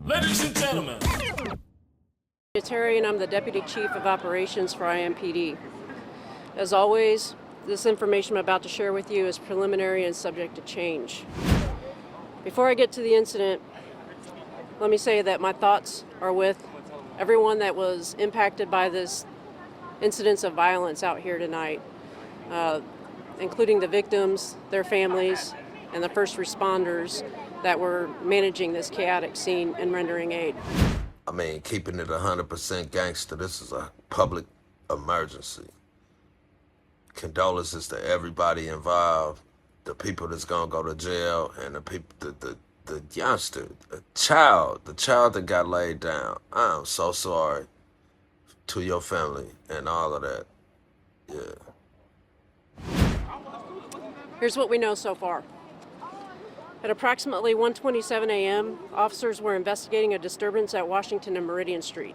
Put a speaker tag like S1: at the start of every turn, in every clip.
S1: Ladies and gentlemen.
S2: And I'm the Deputy Chief of Operations for IMPD. As always, this information I'm about to share with you is preliminary and subject to change. Before I get to the incident, let me say that my thoughts are with everyone that was impacted by this incidents of violence out here tonight, including the victims, their families, and the first responders that were managing this chaotic scene and rendering aid.
S3: I mean, keeping it 100% gangster, this is a public emergency. Condolences to everybody involved, the people that's gonna go to jail, and the people, the youngster, the child that got laid down. I am so sorry to your family and all of that. Yeah.
S2: Here's what we know so far. At approximately 1:27 a.m., officers were investigating a disturbance at Washington and Meridian Street.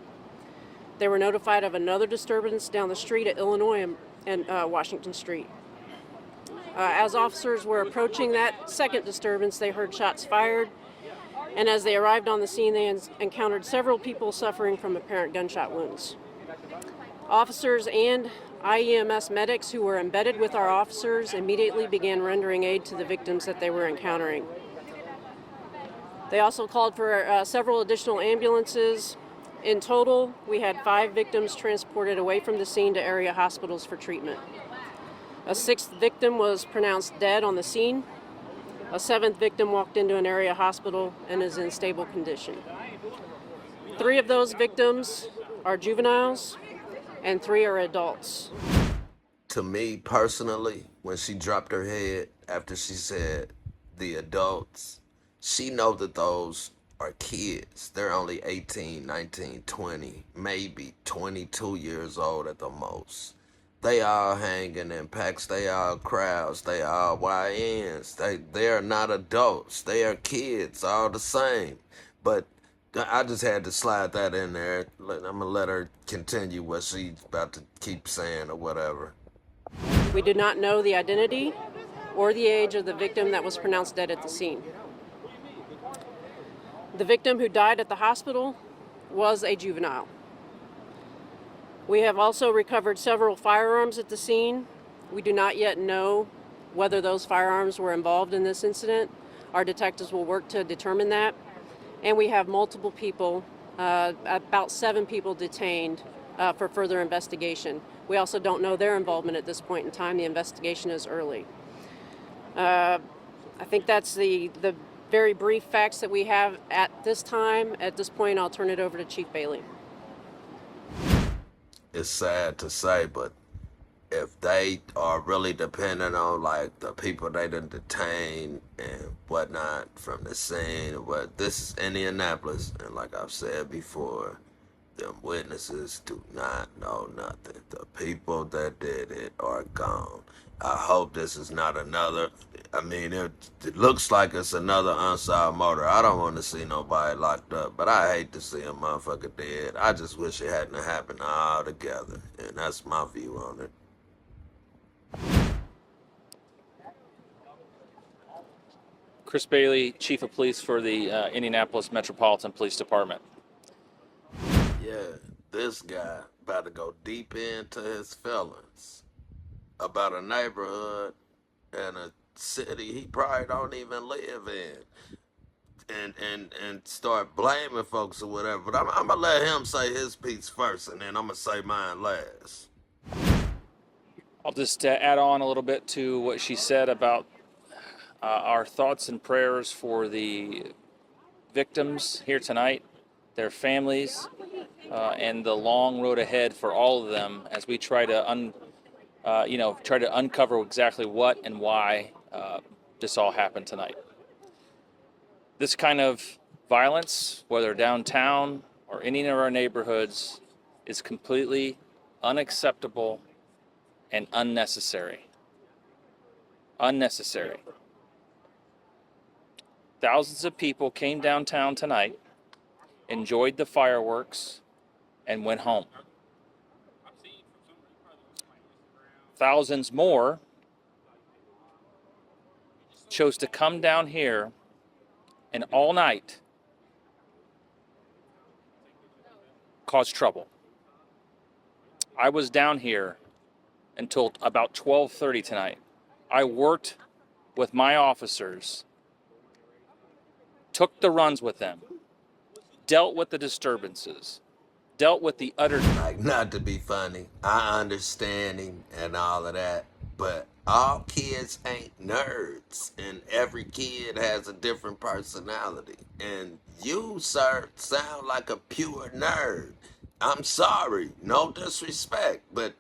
S2: They were notified of another disturbance down the street at Illinois and Washington Street. As officers were approaching that second disturbance, they heard shots fired, and as they arrived on the scene, they encountered several people suffering from apparent gunshot wounds. Officers and IEMS medics who were embedded with our officers immediately began rendering aid to the victims that they were encountering. They also called for several additional ambulances. In total, we had 5 victims transported away from the scene to area hospitals for treatment. A 6th victim was pronounced dead on the scene. A 7th victim walked into an area hospital and is in stable condition. 3 of those victims are juveniles, and 3 are adults.
S3: To me personally, when she dropped her head after she said the adults, she knows that those are kids. They're only 18, 19, 20, maybe 22 years old at the most. They all hanging in packs, they all crowds, they all YNs. They are not adults, they are kids, all the same. But I just had to slide that in there. I'm gonna let her continue what she's about to keep saying or whatever.
S2: We do not know the identity or the age of the victim that was pronounced dead at the scene. The victim who died at the hospital was a juvenile. We have also recovered several firearms at the scene. We do not yet know whether those firearms were involved in this incident. Our detectives will work to determine that. And we have multiple people, about 7 people detained for further investigation. We also don't know their involvement at this point in time. The investigation is early. I think that's the very brief facts that we have at this time. At this point, I'll turn it over to Chief Bailey.
S3: It's sad to say, but if they are really dependent on like the people they done detained and whatnot from the scene, but this is Indianapolis, and like I've said before, them witnesses do not know nothing. The people that did it are gone. I hope this is not another, I mean, it looks like it's another unsolved murder. I don't want to see nobody locked up, but I hate to see a motherfucker dead. I just wish it hadn't happened all together, and that's my view on it.
S4: Chris Bailey, Chief of Police for the Indianapolis Metropolitan Police Department.
S3: Yeah, this guy about to go deep into his feelings about a neighborhood and a city he probably don't even live in, and start blaming folks or whatever. But I'm gonna let him say his piece first, and then I'm gonna say mine last.
S4: I'll just add on a little bit to what she said about our thoughts and prayers for the victims here tonight, their families, and the long road ahead for all of them as we try to uncover exactly what and why this all happened tonight. This kind of violence, whether downtown or any of our neighborhoods, is completely unacceptable and unnecessary. Unnecessary. Thousands of people came downtown tonight, enjoyed the fireworks, and went home. Thousands more chose to come down here and all night cause trouble. I was down here until about 12:30 tonight. I worked with my officers, took the runs with them, dealt with the disturbances, dealt with the utter...
S3: Like, not to be funny, I understand him and all of that, but all kids ain't nerds, and every kid has a different personality. And you, sir, sound like a pure nerd. I'm sorry, no disrespect, but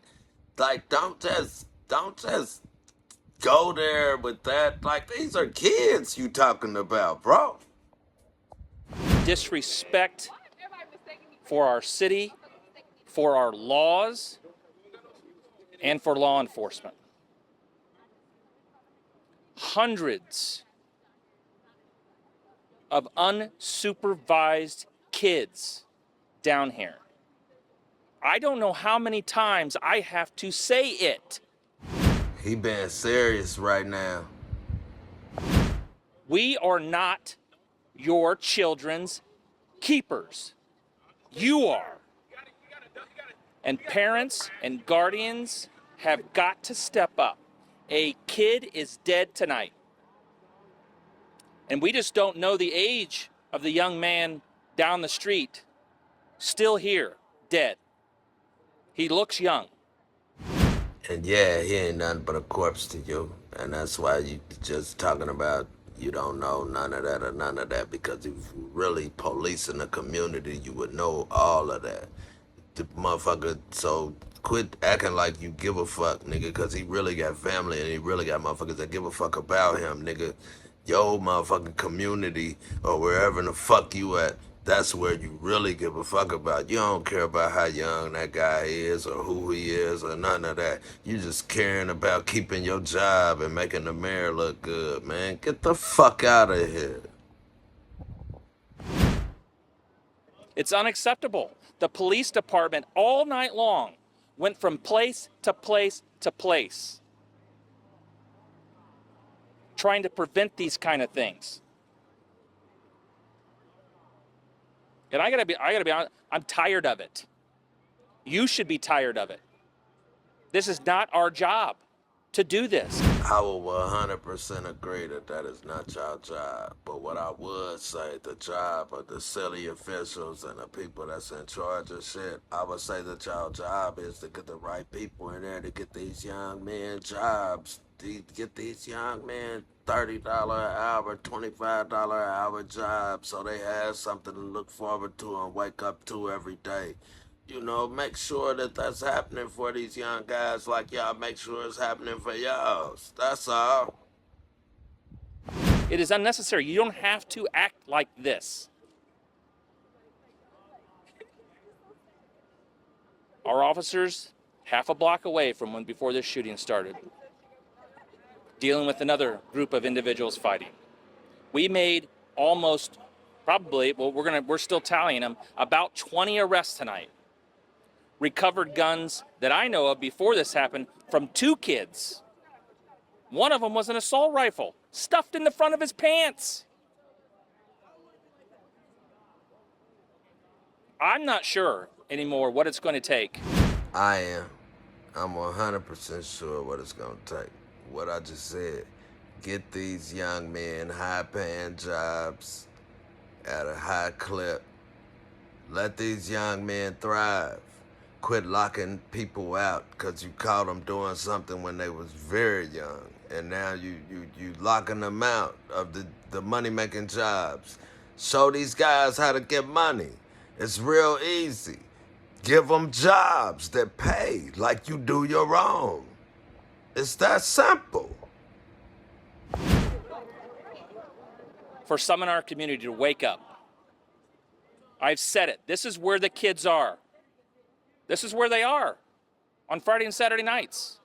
S3: like, don't just go there with that. Like, these are kids you talking about, bro.
S4: disrespect for our city, for our laws, and for law enforcement. Hundreds of unsupervised kids down here. I don't know how many times I have to say it.
S3: He being serious right now.
S4: We are not your children's keepers. You are. And parents and guardians have got to step up. A kid is dead tonight. And we just don't know the age of the young man down the street, still here, dead. He looks young.
S3: And yeah, he ain't nothing but a corpse to you. And that's why you just talking about you don't know none of that or none of that, because if you really policing the community, you would know all of that. The motherfucker, so quit acting like you give a fuck, nigga, because he really got family and he really got motherfuckers that give a fuck about him, nigga. Your motherfucking community or wherever the fuck you at, that's where you really give a fuck about. You don't care about how young that guy is or who he is or none of that. You just caring about keeping your job and making the mayor look good, man. Get the fuck out of here.
S4: It's unacceptable. The police department all night long went from place to place to place, trying to prevent these kind of things. And I gotta be honest, I'm tired of it. You should be tired of it. This is not our job to do this.
S3: I will 100% agree that that is not your job. But what I would say, the job of the city officials and the people that's in charge of shit, I would say that your job is to get the right people in there to get these young men jobs. Get these young men $30 an hour, $25 an hour jobs so they have something to look forward to and wake up to every day. You know, make sure that that's happening for these young guys like y'all make sure it's happening for y'all. That's all.
S4: It is unnecessary. You don't have to act like this. Our officers, half a block away from when before this shooting started, dealing with another group of individuals fighting. We made almost, probably, well, we're still tallying them, about 20 arrests tonight. Recovered guns that I know of before this happened from 2 kids. One of them was an assault rifle stuffed in the front of his pants. I'm not sure anymore what it's going to take.
S3: I am. I'm 100% sure what it's gonna take. What I just said. Get these young men high-paying jobs at a high clip. Let these young men thrive. Quit locking people out because you caught them doing something when they was very young. And now you locking them out of the money-making jobs. Show these guys how to get money. It's real easy. Give them jobs that pay like you do your own. It's that simple.
S4: For some in our community to wake up. I've said it. This is where the kids are. This is where they are on Friday and Saturday nights.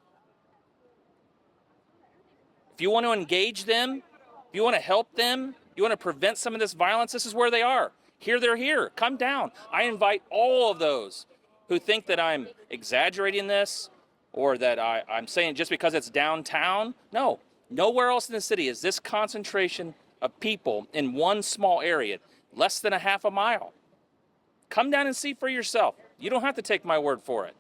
S4: If you want to engage them, if you want to help them, you want to prevent some of this violence, this is where they are. Here, they're here. Come down. I invite all of those who think that I'm exaggerating this or that I'm saying just because it's downtown. No, nowhere else in the city is this concentration of people in one small area, less than a half a mile. Come down and see for yourself. You don't have to take my word for it.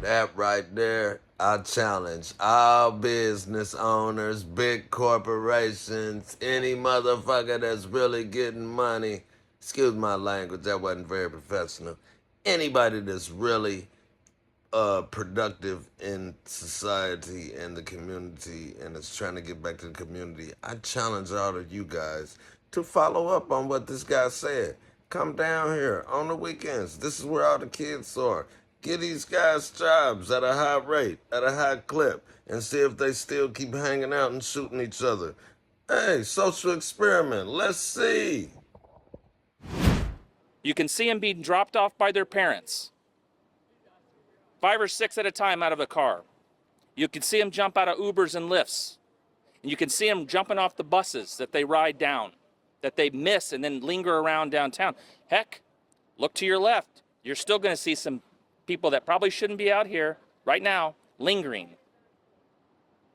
S3: That right there, I challenge all business owners, big corporations, any motherfucker that's really getting money. Excuse my language, that wasn't very professional. Anybody that's really productive in society and the community and is trying to get back to the community, I challenge all of you guys to follow up on what this guy said. Come down here on the weekends. This is where all the kids are. Give these guys jobs at a high rate, at a high clip, and see if they still keep hanging out and shooting each other. Hey, social experiment. Let's see.
S4: You can see them being dropped off by their parents. 5 or 6 at a time out of a car. You can see them jump out of Ubers and Lyfts. And you can see them jumping off the buses that they ride down, that they miss and then linger around downtown. Heck, look to your left. You're still going to see some people that probably shouldn't be out here right now lingering.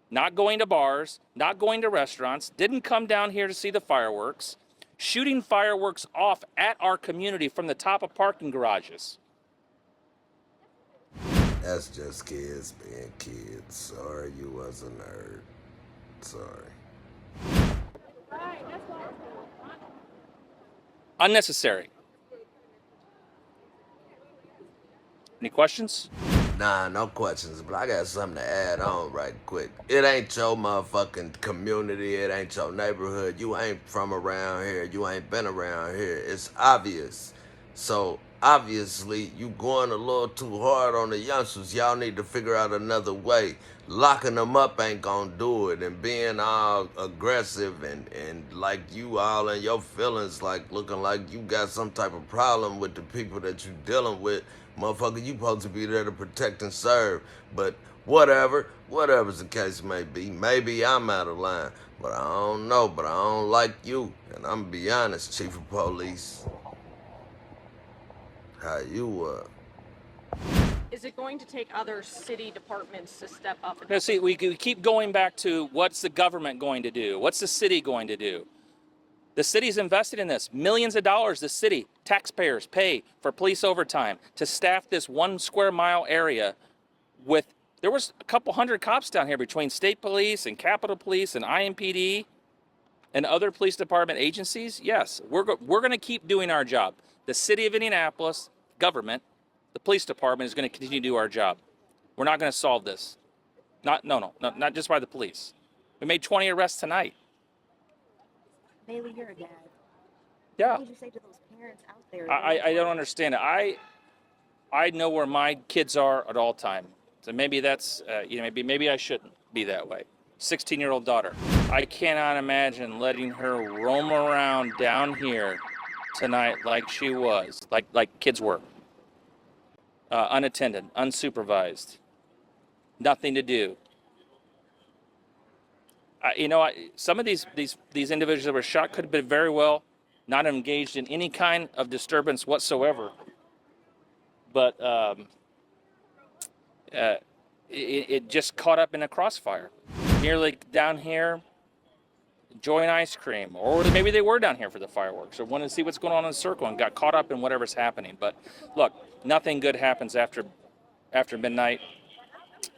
S4: Not going to bars, not going to restaurants, didn't come down here to see the fireworks, shooting fireworks off at our community from the top of parking garages.
S3: That's just kids being kids. Sorry you was a nerd. Sorry.
S4: Unnecessary. Any questions?
S3: Nah, no questions, but I got something to add on right quick. It ain't your motherfucking community, it ain't your neighborhood, you ain't from around here, you ain't been around here. It's obvious. So, obviously, you going a little too hard on the youngsters. Y'all need to figure out another way. Locking them up ain't gonna do it, and being all aggressive and like you all in your feelings, like looking like you got some type of problem with the people that you dealing with. Motherfucker, you supposed to be there to protect and serve. But whatever's the case may be, maybe I'm out of line. But I don't know, but I don't like you. And I'm gonna be honest, Chief of Police. How you
S1: Is it going to take other city departments to step up? And
S4: Now, see, we keep going back to what's the government going to do? What's the city going to do? The city's invested in this. Millions of dollars the city, taxpayers, pay for police overtime to staff this 1 square mile area with, there was a couple hundred cops down here between state police and Capitol Police and IMPD and other police department agencies. Yes, we're going to keep doing our job. The city of Indianapolis, government, the police department is going to continue to do our job. We're not going to solve this. Not just by the police. We made 20 arrests tonight.
S5: Bailey, you're a dad.
S4: Yeah.
S5: What would you say to those parents out there?
S4: I don't understand it. I know where my kids are at all time. So maybe that's maybe I shouldn't be that way. 16-year-old daughter. I cannot imagine letting her roam around down here tonight like she was, like kids were. Unattended, unsupervised, nothing to do. Some of these individuals that were shot could have been very well not engaged in any kind of disturbance whatsoever. But it just caught up in a crossfire. Nearly down here, enjoying ice cream, or maybe they were down here for the fireworks, or wanted to see what's going on in the circle and got caught up in whatever's happening. But look, nothing good happens after midnight.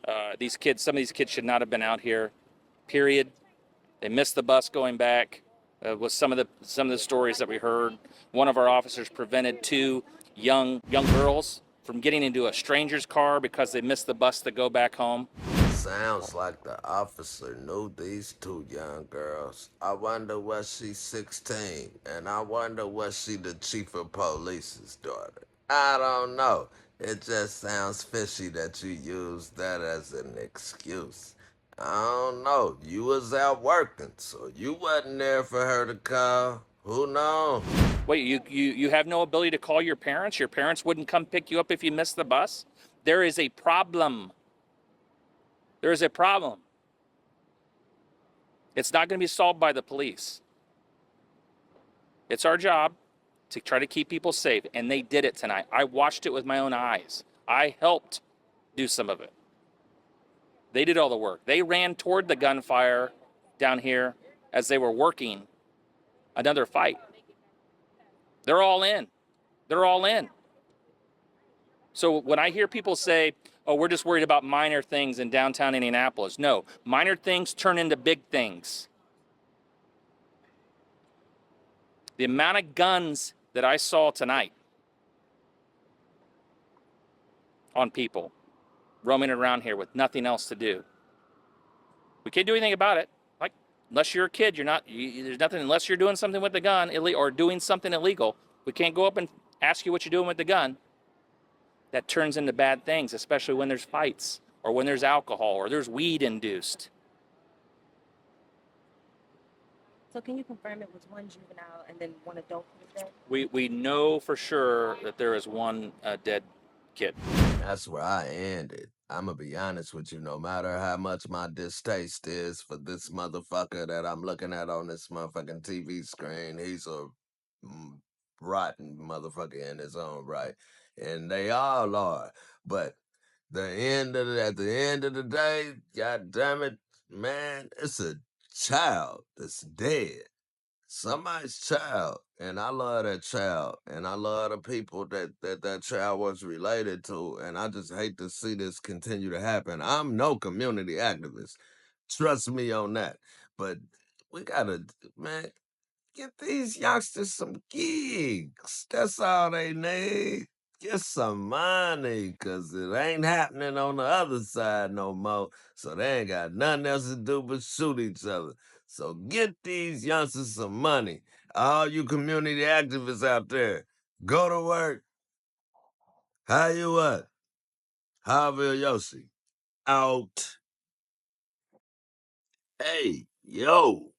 S4: Some of these kids should not have been out here. Period. They missed the bus going back. With some of the stories that we heard, one of our officers prevented 2 young girls from getting into a stranger's car because they missed the bus to go back home.
S3: Sounds like the officer knew these 2 young girls. I wonder was she 16, and I wonder was she the chief of police's daughter. I don't know. It just sounds fishy that you use that as an excuse. I don't know. You was out working, so you wasn't there for her to call. Who knows?
S4: Wait, you have no ability to call your parents? Your parents wouldn't come pick you up if you missed the bus? There is a problem. There is a problem. It's not going to be solved by the police. It's our job to try to keep people safe, and they did it tonight. I watched it with my own eyes. I helped do some of it. They did all the work. They ran toward the gunfire down here as they were working another fight. They're all in. They're all in. So when I hear people say, oh, we're just worried about minor things in downtown Indianapolis, no, minor things turn into big things. The amount of guns that I saw tonight on people roaming around here with nothing else to do. We can't do anything about it. Like, unless you're a kid, there's nothing, unless you're doing something with the gun or doing something illegal, we can't go up and ask you what you're doing with the gun. That turns into bad things, especially when there's fights or when there's alcohol or there's weed induced.
S5: So can you confirm it was one juvenile and then one adult who was dead?
S4: We know for sure that there is one dead kid.
S3: That's where I ended. I'ma be honest with you, no matter how much my distaste is for this motherfucker that I'm looking at on this motherfucking TV screen, he's a rotten motherfucker in his own right. And they all are. But at the end of the day, god damn it, man, it's a child that's dead. Somebody's child, and I love that child, and I love the people that child was related to, and I just hate to see this continue to happen. I'm no community activist, trust me on that, but we gotta, man, get these youngsters some gigs. That's all they need. Get some money, cause it ain't happening on the other side no more. So they ain't got nothing else to do but shoot each other. So get these youngsters some money. All you community activists out there, go to work. How you what? HaughvilleYo out. Hey, yo.